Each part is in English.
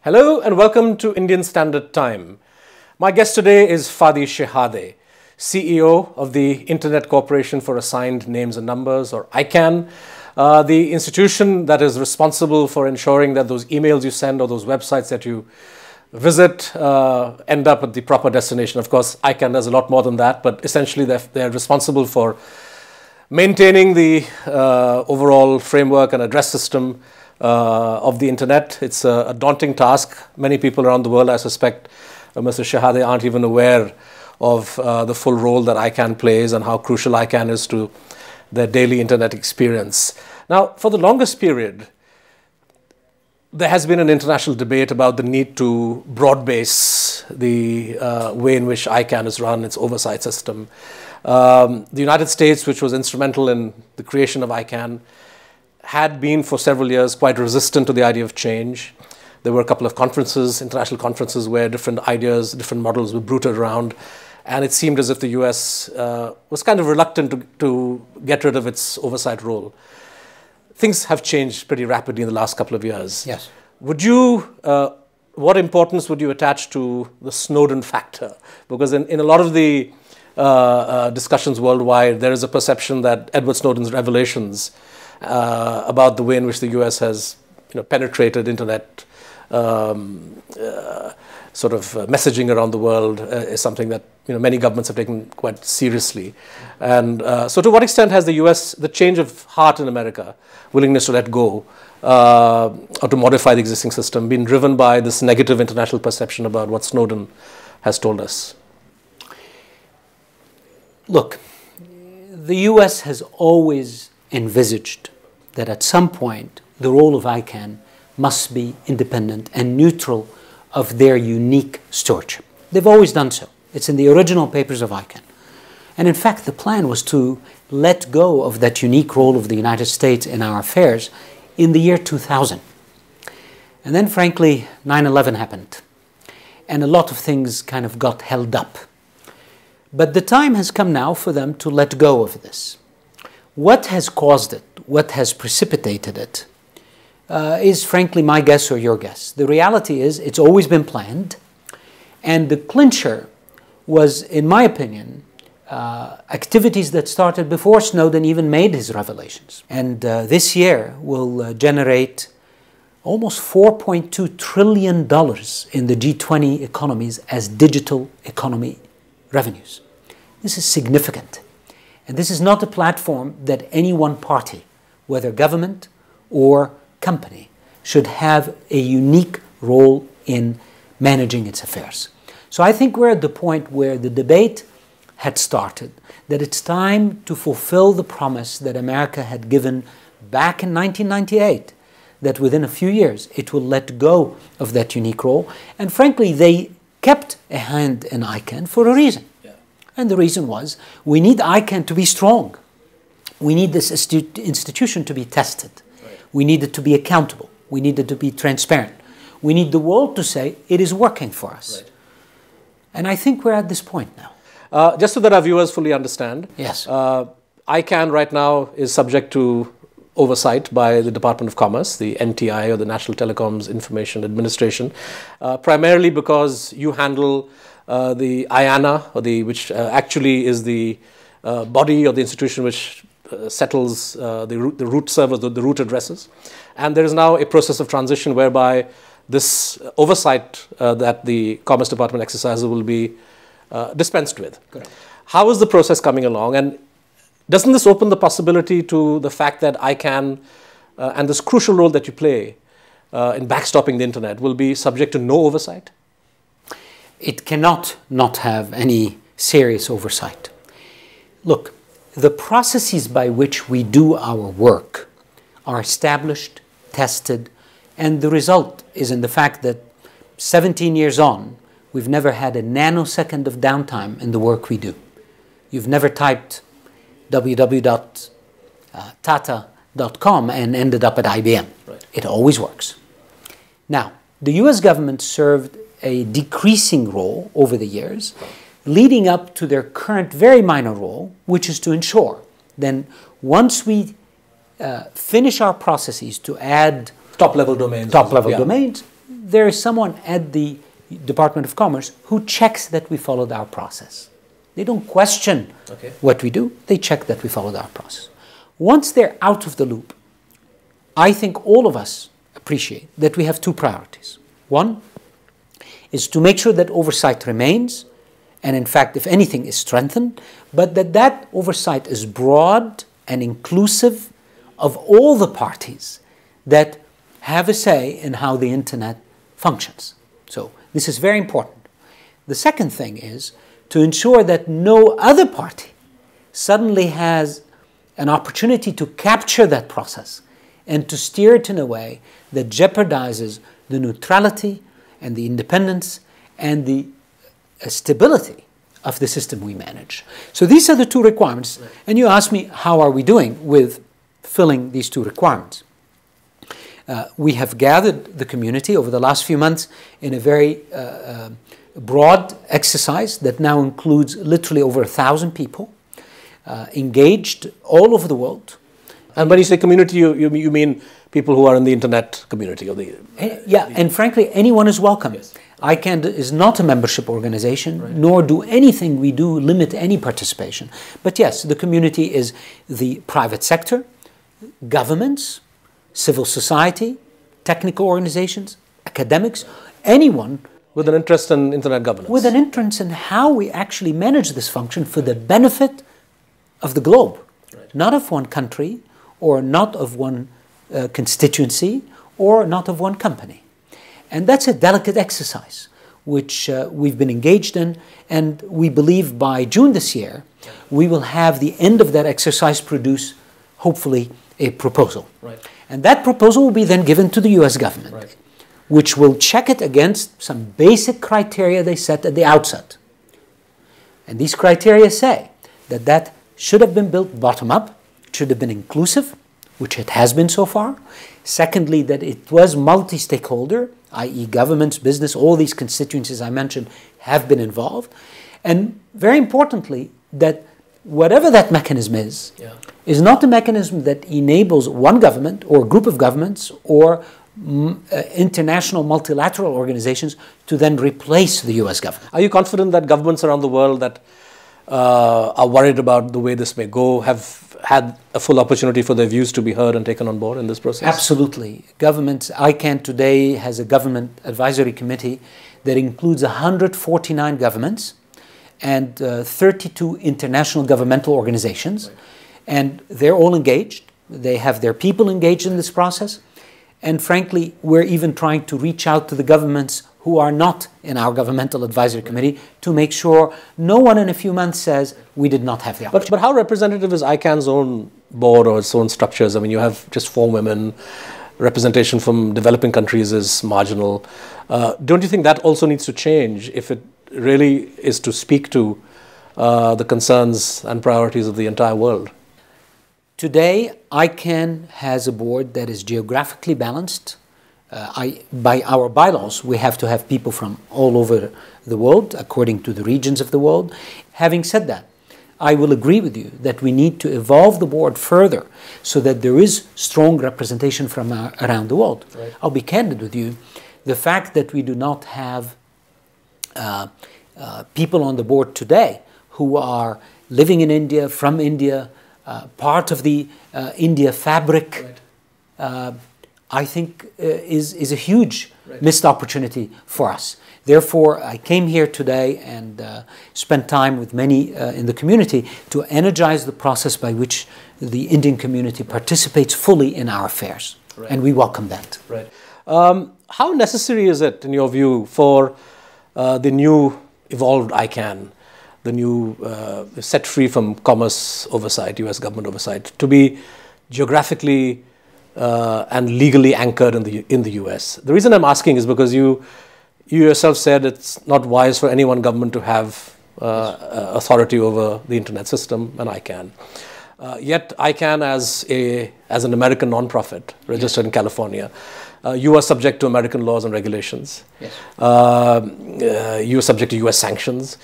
Hello and welcome to Indian Standard Time. My guest today is Fadi Chehadé, CEO of the Internet Corporation for Assigned Names and Numbers, or ICANN, the institution that is responsible for ensuring that those emails you send or those websites that you visit end up at the proper destination. Of course, ICANN does a lot more than that, but essentially they're responsible for maintaining the overall framework and address system of the internet. It's a daunting task. Many people around the world, I suspect, Mr. Chehadé, aren't even aware of the full role that ICANN plays and how crucial ICANN is to their daily internet experience. Now, for the longest period, there has been an international debate about the need to broad base the way in which ICANN is run, its oversight system. The United States, which was instrumental in the creation of ICANN, had been for several years quite resistant to the idea of change. There were a couple of conferences, international conferences, where different ideas, different models were bruited around, and it seemed as if the US was kind of reluctant to get rid of its oversight role. Things have changed pretty rapidly in the last couple of years. Yes. Would you, what importance would you attach to the Snowden factor? Because in a lot of the discussions worldwide, there is a perception that Edward Snowden's revelations about the way in which the US has penetrated internet sort of messaging around the world is something that many governments have taken quite seriously. And so to what extent has the US, the change of heart in America, willingness to let go or to modify the existing system, been driven by this negative international perception about what Snowden has told us? Look, the US has always envisaged that at some point the role of ICANN must be independent and neutral of their unique stewardship. They've always done so. It's in the original papers of ICANN. And in fact, the plan was to let go of that unique role of the United States in our affairs in the year 2000. And then, frankly, 9/11 happened. And a lot of things kind of got held up. But the time has come now for them to let go of this. What has caused it, what has precipitated it, is frankly my guess or your guess. The reality is it's always been planned, and the clincher was, in my opinion, activities that started before Snowden even made his revelations. And this year will generate almost $4.2 trillion in the G20 economies as digital economy revenues. This is significant. And this is not a platform that any one party, whether government or company, should have a unique role in managing its affairs. So I think we're at the point where the debate had started, that it's time to fulfill the promise that America had given back in 1998, that within a few years it will let go of that unique role. And frankly, they kept a hand in ICANN for a reason. And the reason was, we need ICANN to be strong. We need this institution to be tested. Right. We need it to be accountable. We need it to be transparent. We need the world to say it is working for us. Right. And I think we're at this point now. Just so that our viewers fully understand, yes. ICANN right now is subject to oversight by the Department of Commerce, the NTI, or the National Telecoms Information Administration, primarily because you handle the IANA, or which actually is the body or the institution which settles the root servers, the root addresses. And there is now a process of transition whereby this oversight that the Commerce Department exercises will be dispensed with. Correct. How is the process coming along? And doesn't this open the possibility to the fact that ICANN and this crucial role that you play in backstopping the internet will be subject to no oversight? It cannot not have any serious oversight. Look, the processes by which we do our work are established, tested, and the result is in the fact that 17 years on, we've never had a nanosecond of downtime in the work we do. You've never typed www.tata.com and ended up at IBM. Right. It always works. Now, the US government served a decreasing role over the years, leading up to their current very minor role, which is to ensure then once we finish our processes to add top-level domains, domains, there is someone at the Department of Commerce who checks that we followed our process. They don't question what we do, they check that we followed our process. Once they're out of the loop, I think all of us appreciate that we have two priorities. One is to make sure that oversight remains, and in fact, if anything, is strengthened, but that oversight is broad and inclusive of all the parties that have a say in how the internet functions. So this is very important. The second thing is to ensure that no other party suddenly has an opportunity to capture that process and to steer it in a way that jeopardizes the neutrality and the independence and the stability of the system we manage. So these are the two requirements. Right. And you ask me, how are we doing with filling these two requirements? We have gathered the community over the last few months in a very broad exercise that now includes literally over 1,000 people, engaged all over the world. And when you say community, you mean people who are in the internet community? And frankly, anyone is welcome. Yes. ICANN is not a membership organization, right, nor do anything we do limit any participation. But yes, the community is the private sector, governments, civil society, technical organizations, academics, anyone with an interest in internet governance. With an interest in how we actually manage this function for the benefit of the globe, right, not of one country, or not of one constituency, or not of one company. And that's a delicate exercise, which we've been engaged in, and we believe by June this year, we will have the end of that exercise produce, hopefully, a proposal. Right. And that proposal will be then given to the US government, right, which will check it against some basic criteria they set at the outset. And these criteria say that that should have been built bottom up, it should have been inclusive, which it has been so far. Secondly, that it was multi-stakeholder, i.e. governments, business, all these constituencies I mentioned have been involved. And very importantly, that whatever that mechanism is not a mechanism that enables one government or a group of governments or international multilateral organizations to then replace the US government. Are you confident that governments around the world that are worried about the way this may go have had a full opportunity for their views to be heard and taken on board in this process? Absolutely. Governments, ICANN today has a government advisory committee that includes 149 governments and 32 international governmental organizations. Right. And they're all engaged. They have their people engaged in this process. And frankly, we're even trying to reach out to the governments who are not in our governmental advisory committee to make sure no one in a few months says we did not have the opportunity. But how representative is ICANN's own board or its own structures? I mean, you have just 4 women, representation from developing countries is marginal. Don't you think that also needs to change if it really is to speak to the concerns and priorities of the entire world? Today, ICANN has a board that is geographically balanced. By our bylaws, we have to have people from all over the world, according to the regions of the world. Having said that, I will agree with you that we need to evolve the board further so that there is strong representation from around the world. Right. I'll be candid with you. The fact that we do not have people on the board today who are living in India, from India, part of the India fabric, right, I think is a huge missed opportunity for us. Therefore, I came here today and spent time with many in the community to energize the process by which the Indian community participates fully in our affairs. Right. And we welcome that. Right. How necessary is it, in your view, for the new evolved ICANN, the new set free from commerce oversight, US government oversight, to be geographically and legally anchored in the US? The reason I'm asking is because you yourself said it's not wise for any one government to have authority over the internet system, and ICANN. Yet ICANN, as an American nonprofit registered in California, you are subject to American laws and regulations. Yes. You are subject to US sanctions.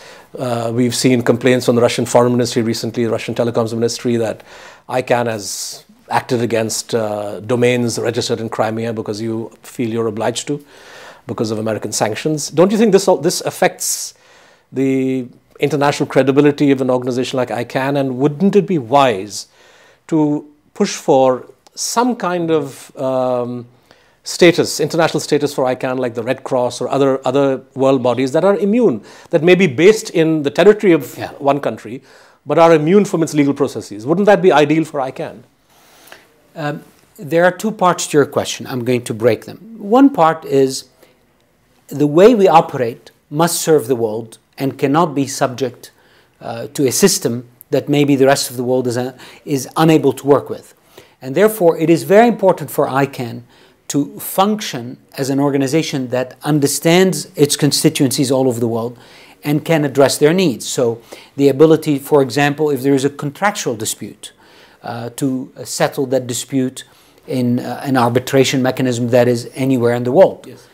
We've seen complaints from the Russian Foreign Ministry recently, the Russian Telecoms Ministry, that ICANN has acted against domains registered in Crimea because you feel you're obliged to. because of American sanctions. Don't you think this affects the international credibility of an organization like ICANN, and wouldn't it be wise to push for some kind of status, international status for ICANN, like the Red Cross or other world bodies that are immune, that may be based in the territory of one country, but are immune from its legal processes? Wouldn't that be ideal for ICANN? There are two parts to your question. I'm going to break them. One part is the way we operate must serve the world and cannot be subject to a system that maybe the rest of the world is unable to work with. And therefore, it is very important for ICANN to function as an organization that understands its constituencies all over the world and can address their needs. So the ability, for example, if there is a contractual dispute, to settle that dispute in an arbitration mechanism that is anywhere in the world. Yes.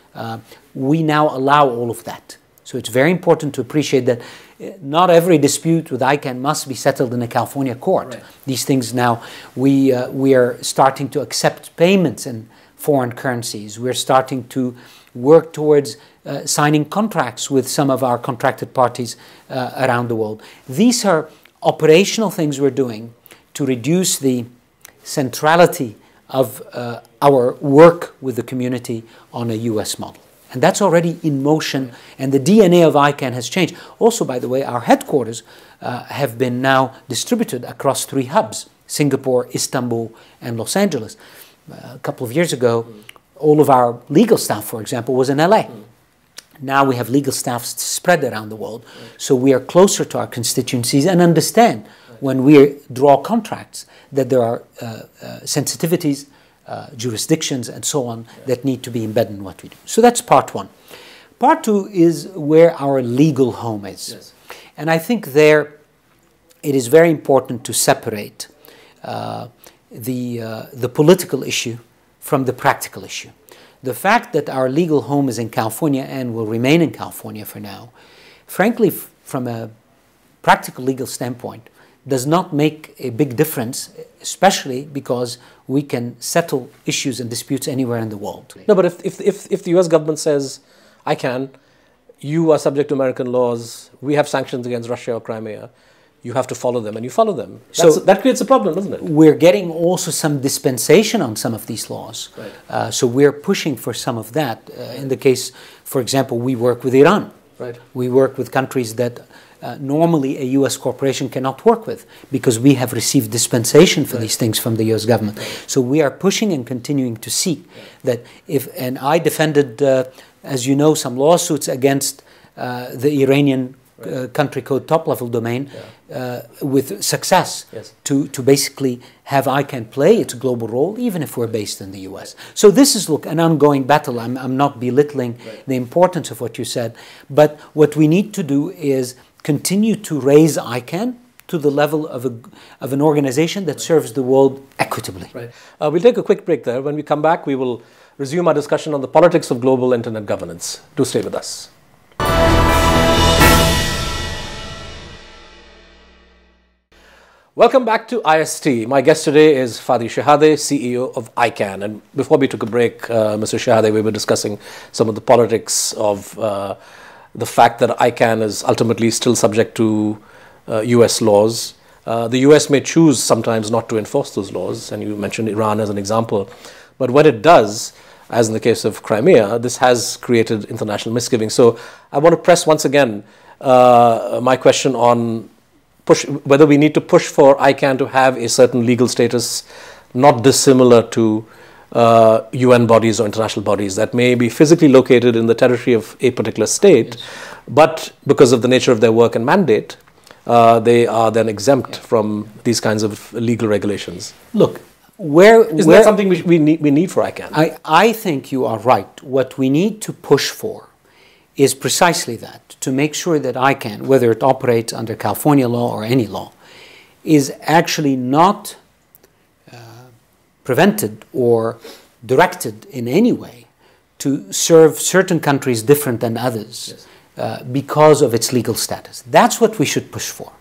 We now allow all of that. So it's very important to appreciate that not every dispute with ICANN must be settled in a California court. Right. These things now, we are starting to accept payments in foreign currencies. We're starting to work towards signing contracts with some of our contracted parties around the world. These are operational things we're doing to reduce the centrality of our work with the community on a US model. And that's already in motion, and the DNA of ICANN has changed. Also, by the way, our headquarters have been now distributed across 3 hubs: Singapore, Istanbul, and Los Angeles. A couple of years ago, all of our legal staff, for example, was in LA. Now we have legal staff spread around the world, so we are closer to our constituencies and understand when we draw contracts that there are sensitivities, jurisdictions, and so on that need to be embedded in what we do. So that's part one. Part two is where our legal home is. Yes. And I think there it is very important to separate the political issue from the practical issue. The fact that our legal home is in California and will remain in California for now, frankly, from a practical legal standpoint, does not make a big difference, especially because we can settle issues and disputes anywhere in the world. No, but if the US government says, ICANN, you are subject to American laws, we have sanctions against Russia or Crimea, you have to follow them, and you follow them. So that creates a problem, doesn't it? We're getting also some dispensation on some of these laws. Right. So we're pushing for some of that. In the case, for example, we work with Iran. Right. We work with countries that normally a U.S. corporation cannot work with, because we have received dispensation for these things from the U.S. government. So we are pushing and continuing to seek that and I defended, as you know, some lawsuits against the Iranian country code top-level domain with success to basically have ICANN play its global role, even if we're based in the US. So this is, look, an ongoing battle. I'm not belittling the importance of what you said, but what we need to do is continue to raise ICANN to the level of an organization that serves the world equitably. Right. We'll take a quick break there. When we come back, we will resume our discussion on the politics of global internet governance. Do stay with us. Welcome back to IST. My guest today is Fadi Chehadé, CEO of ICANN. And before we took a break, Mr. Chehadé, we were discussing some of the politics of the fact that ICANN is ultimately still subject to US laws. The US may choose sometimes not to enforce those laws, and you mentioned Iran as an example. But when it does, as in the case of Crimea, this has created international misgivings. So I want to press once again my question on whether we need to push for ICANN to have a certain legal status not dissimilar to UN bodies or international bodies that may be physically located in the territory of a particular state, but because of the nature of their work and mandate, they are then exempt from these kinds of legal regulations. Look, isn't that something we need for ICANN? I think you are right. What we need to push for is precisely that, to make sure that ICANN, whether it operates under California law or any law, is actually not prevented or directed in any way to serve certain countries different than others because of its legal status. That's what we should push for.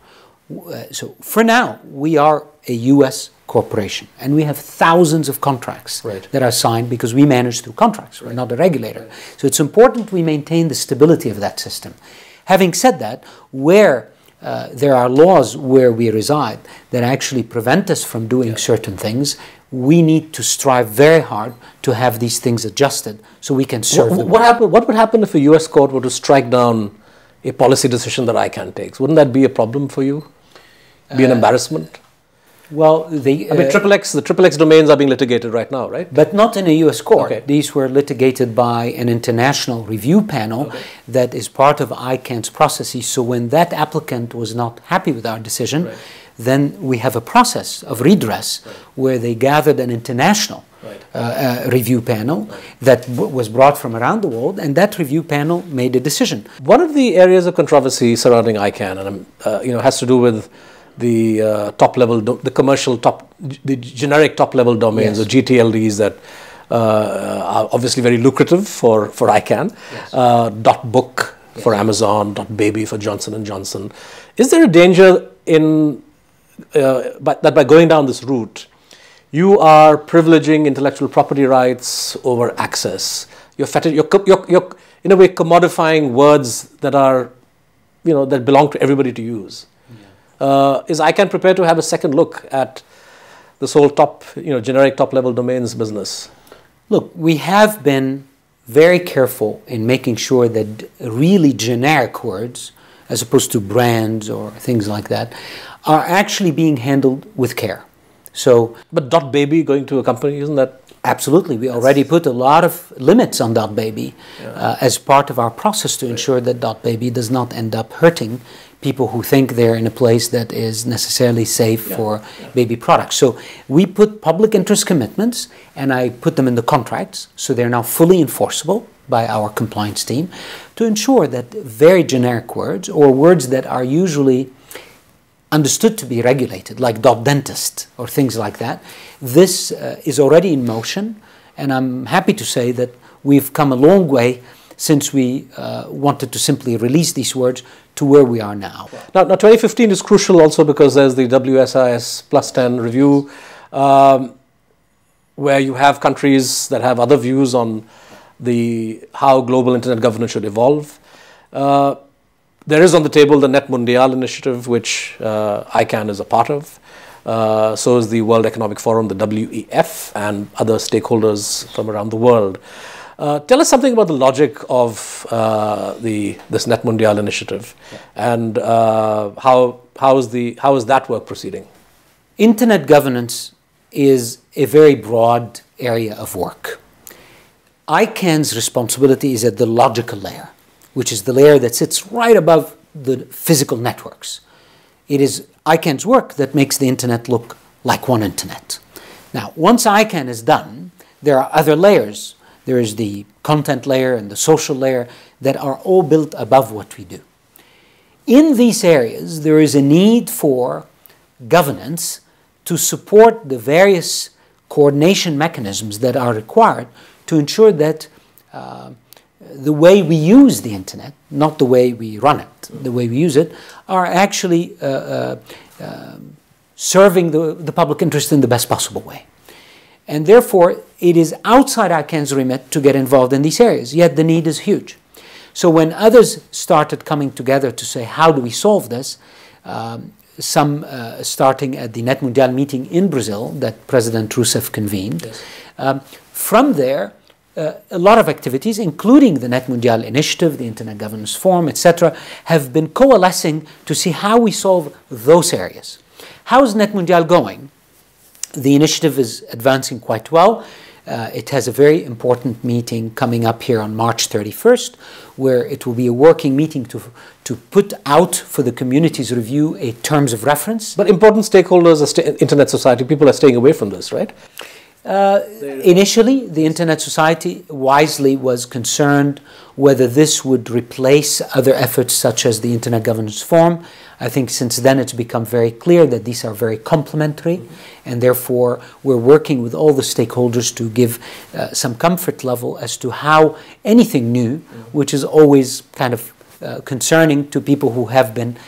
So for now, we are a US corporation. And we have thousands of contracts that are signed because we manage through contracts. We're not a regulator. So it's important we maintain the stability of that system. Having said that, where there are laws where we reside that actually prevent us from doing certain things, we need to strive very hard to have these things adjusted so we can serve them. What would happen if a US court were to strike down a policy decision that ICANN takes? Wouldn't that be a problem for you? Be an embarrassment? Well, I mean, the XXX domains are being litigated right now, right? But not in a U.S. court. Okay. These were litigated by an international review panel that is part of ICANN's processes. So when that applicant was not happy with our decision, then we have a process of redress where they gathered an international review panel that was brought from around the world, and that review panel made a decision. One of the areas of controversy surrounding ICANN, and has to do with the top-level, the generic top-level domains, or GTLDs, that are obviously very lucrative for ICANN. .book for Amazon, .baby for Johnson & Johnson. Is there a danger in that by going down this route, you are privileging intellectual property rights over access? You're in a way commodifying words that are, that belong to everybody to use. Is ICANN prepared to have a second look at this whole generic top-level domains business? Look, we have been very careful in making sure that really generic words, as opposed to brands or things like that, are actually being handled with care. So, but .baby going to a company, isn't that? Absolutely. We already put a lot of limits on .baby as part of our process to ensure that .baby does not end up hurting people who think they're in a place that is necessarily safe for baby products. So we put public interest commitments, and I put them in the contracts, so they're now fully enforceable by our compliance team, to ensure that very generic words, or words that are usually understood to be regulated, like .dentist or things like that, this is already in motion, and I'm happy to say that we've come a long way since we wanted to simply release these words to where we are now. Now 2015 is crucial also because there's the WSIS Plus 10 review, where you have countries that have other views on how global internet governance should evolve. There is on the table the Net Mundial initiative, which ICANN is a part of. So is the World Economic Forum, the WEF, and other stakeholders from around the world. Tell us something about the logic of this Net Mundial initiative, and how is that work proceeding? Internet governance is a very broad area of work. ICANN's responsibility is at the logical layer, which is the layer that sits right above the physical networks. It is ICANN's work that makes the internet look like one internet. Now, once ICANN is done, there are other layers. There is the content layer and the social layer that are all built above what we do. In these areas, there is a need for governance to support the various coordination mechanisms that are required to ensure that the way we use the internet, not the way we run it, the way we use it, are actually serving the public interest in the best possible way. And therefore, it is outside ICANN's remit to get involved in these areas, yet the need is huge. So when others started coming together to say, how do we solve this, some starting at the Net Mundial meeting in Brazil that President Rousseff convened, from there, a lot of activities, including the Net Mundial Initiative, the Internet Governance Forum, etc., have been coalescing to see how we solve those areas. How is Net Mundial going? The initiative is advancing quite well. It has a very important meeting coming up here on March 31st, where it will be a working meeting to put out for the community's review a terms of reference. But important stakeholders, Internet Society, people are staying away from this, right? Initially, the Internet Society wisely was concerned whether this would replace other efforts such as the Internet Governance Forum. I think since then it's become very clear that these are very complementary, and therefore we're working with all the stakeholders to give some comfort level as to how anything new, which is always kind of concerning to people who have been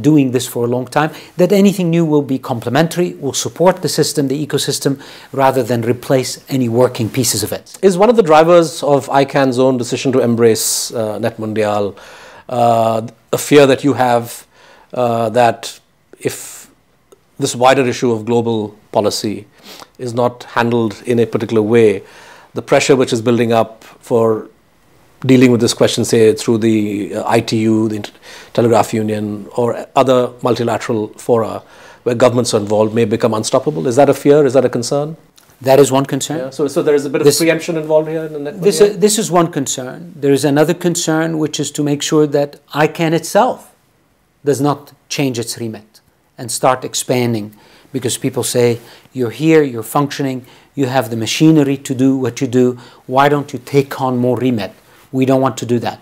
doing this for a long time, that anything new will be complementary, will support the system, the ecosystem, rather than replace any working pieces of it. Is one of the drivers of ICANN's own decision to embrace Net Mundial a fear that you have that if this wider issue of global policy is not handled in a particular way, the pressure which is building up for dealing with this question, say through the ITU, the Telegraph Union, or other multilateral fora where governments are involved, may become unstoppable? Is that a fear? Is that a concern? That is one concern. Yeah, so there is a bit of preemption involved here in the network. This is one concern. There is another concern, which is to make sure that ICANN itself does not change its remit and start expanding, because people say, you're here, you're functioning, you have the machinery to do what you do, why don't you take on more remit? We don't want to do that.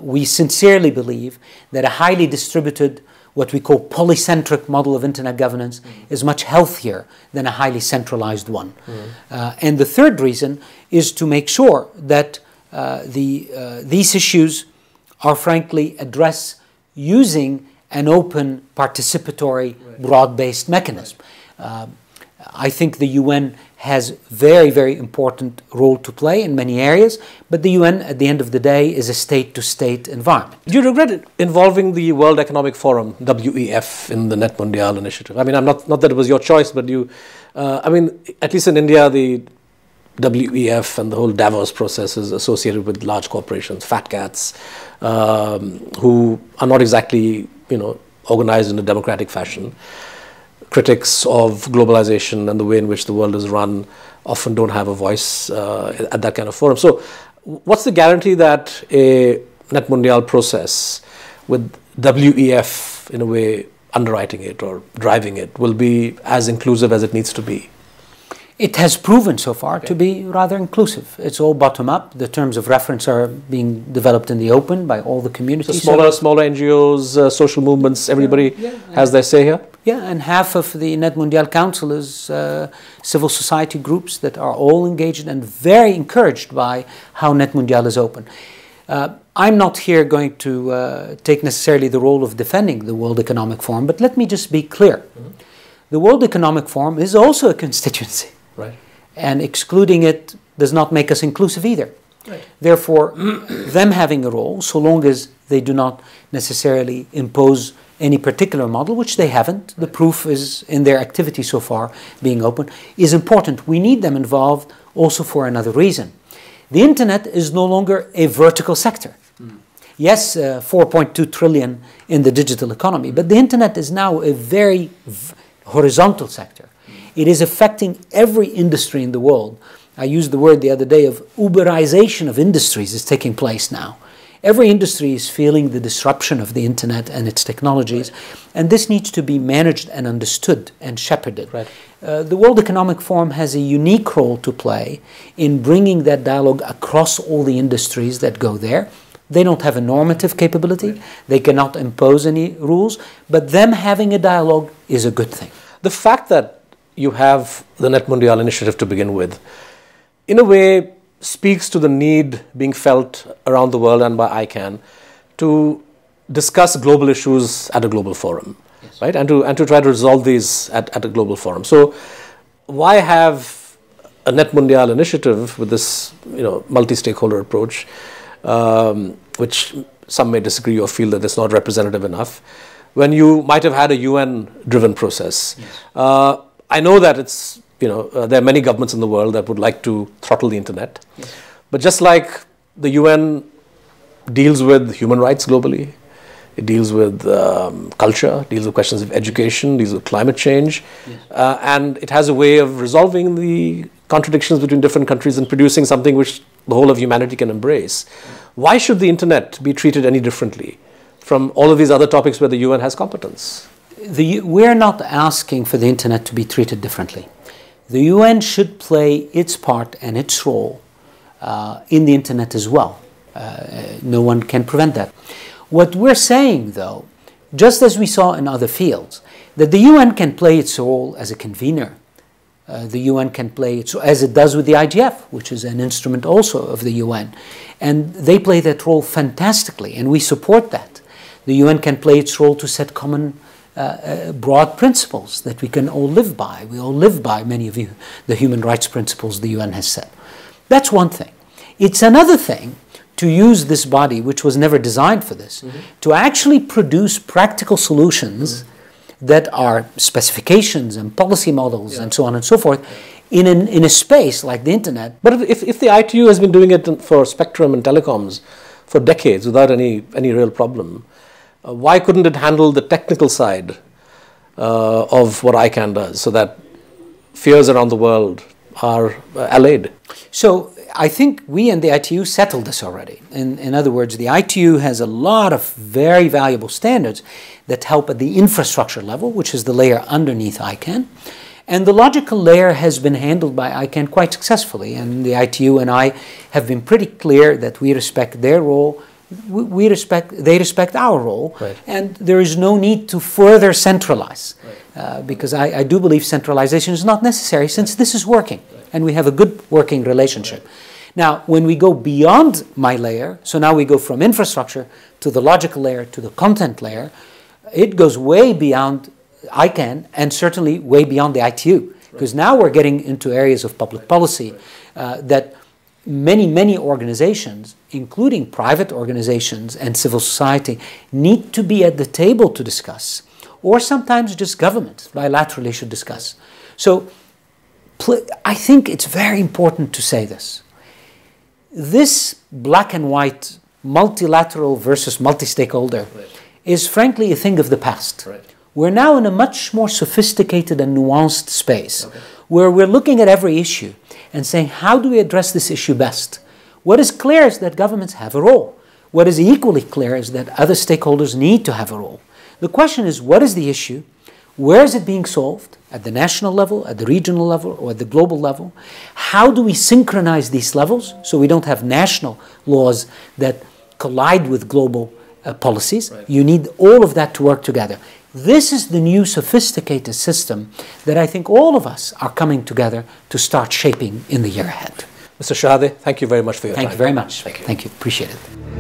We sincerely believe that a highly distributed, what we call polycentric model of internet governance is much healthier than a highly centralized one. And the third reason is to make sure that these issues are frankly addressed using an open, participatory, broad-based mechanism. I think the UN has very, very important role to play in many areas, but the UN, at the end of the day, is a state-to-state environment. Do you regret it involving the World Economic Forum, WEF, in the Net Mundial initiative? I mean, not that it was your choice, but you, I mean, at least in India, the WEF and the whole Davos process is associated with large corporations, fat cats, who are not exactly, organized in a democratic fashion. Critics of globalization and the way in which the world is run often don't have a voice at that kind of forum. So what's the guarantee that a Net Mundial process with WEF, in a way, underwriting it or driving it, will be as inclusive as it needs to be? It has proven so far to be rather inclusive. It's all bottom-up. The terms of reference are being developed in the open by all the communities. So smaller NGOs, social movements, everybody has their say here? Yeah, and half of the Net Mundial Council is civil society groups that are all engaged and very encouraged by how Net Mundial is open. I'm not here going to take necessarily the role of defending the World Economic Forum, but let me just be clear. The World Economic Forum is also a constituency. Right. And excluding it does not make us inclusive either. Right. Therefore, them having a role, so long as they do not necessarily impose any particular model, which they haven't, the proof is in their activity so far being open, is important. We need them involved also for another reason. The internet is no longer a vertical sector. Yes, 4.2 trillion in the digital economy, but the internet is now a very horizontal sector. It is affecting every industry in the world. I used the word the other day of Uberization of industries is taking place now. Every industry is feeling the disruption of the internet and its technologies, and this needs to be managed and understood and shepherded. Right. The World Economic Forum has a unique role to play in bringing that dialogue across all the industries that go there. They don't have a normative capability. They cannot impose any rules, but them having a dialogue is a good thing. The fact that you have the Net Mundial initiative to begin with, in a way, speaks to the need being felt around the world and by ICANN to discuss global issues at a global forum, right? And to try to resolve these at a global forum. So why have a Net Mundial initiative with this multi-stakeholder approach, which some may disagree or feel that it's not representative enough, when you might have had a UN-driven process? Yes. I know that it's, there are many governments in the world that would like to throttle the internet. Yes. But just like the UN deals with human rights globally, it deals with culture, deals with questions of education, deals with climate change, yes. And it has a way of resolving the contradictions between different countries and producing something which the whole of humanity can embrace. Why should the internet be treated any differently from all of these other topics where the UN has competence? We're not asking for the internet to be treated differently. The UN should play its part and its role in the internet as well. No one can prevent that. What we're saying, though, just as we saw in other fields, that the UN can play its role as a convener. The UN can play its role, as it does with the IGF, which is an instrument also of the UN. And they play that role fantastically, and we support that. The UN can play its role to set common broad principles that we can all live by. We all live by many of the human rights principles the UN has set. That's one thing. It's another thing to use this body, which was never designed for this, to actually produce practical solutions that are specifications and policy models and so on and so forth in a space like the internet. But if the ITU has been doing it for spectrum and telecoms for decades without any real problem, why couldn't it handle the technical side of what ICANN does so that fears around the world are allayed? So I think we and the ITU settled this already. In other words, the ITU has a lot of very valuable standards that help at the infrastructure level, which is the layer underneath ICANN. And the logical layer has been handled by ICANN quite successfully. And the ITU and I have been pretty clear that we respect their role, they respect our role, and there is no need to further centralize. Because I do believe centralization is not necessary since this is working. And we have a good working relationship. Now, when we go beyond my layer, so now we go from infrastructure to the logical layer to the content layer, it goes way beyond ICANN and certainly way beyond the ITU. Because now we're getting into areas of public policy that many organizations, including private organizations and civil society, need to be at the table to discuss. Or sometimes just governments bilaterally should discuss. So I think it's very important to say this. This black and white multilateral versus multi-stakeholder is frankly a thing of the past. We're now in a much more sophisticated and nuanced space where we're looking at every issue and saying, how do we address this issue best? What is clear is that governments have a role. What is equally clear is that other stakeholders need to have a role. The question is, what is the issue? Where is it being solved? At the national level, at the regional level, or at the global level? How do we synchronize these levels so we don't have national laws that collide with global policies? You need all of that to work together. This is the new sophisticated system that I think all of us are coming together to start shaping in the year ahead. Mr. Chehadé, thank you very much for your time. Thank you very much. Thank you. Appreciate it.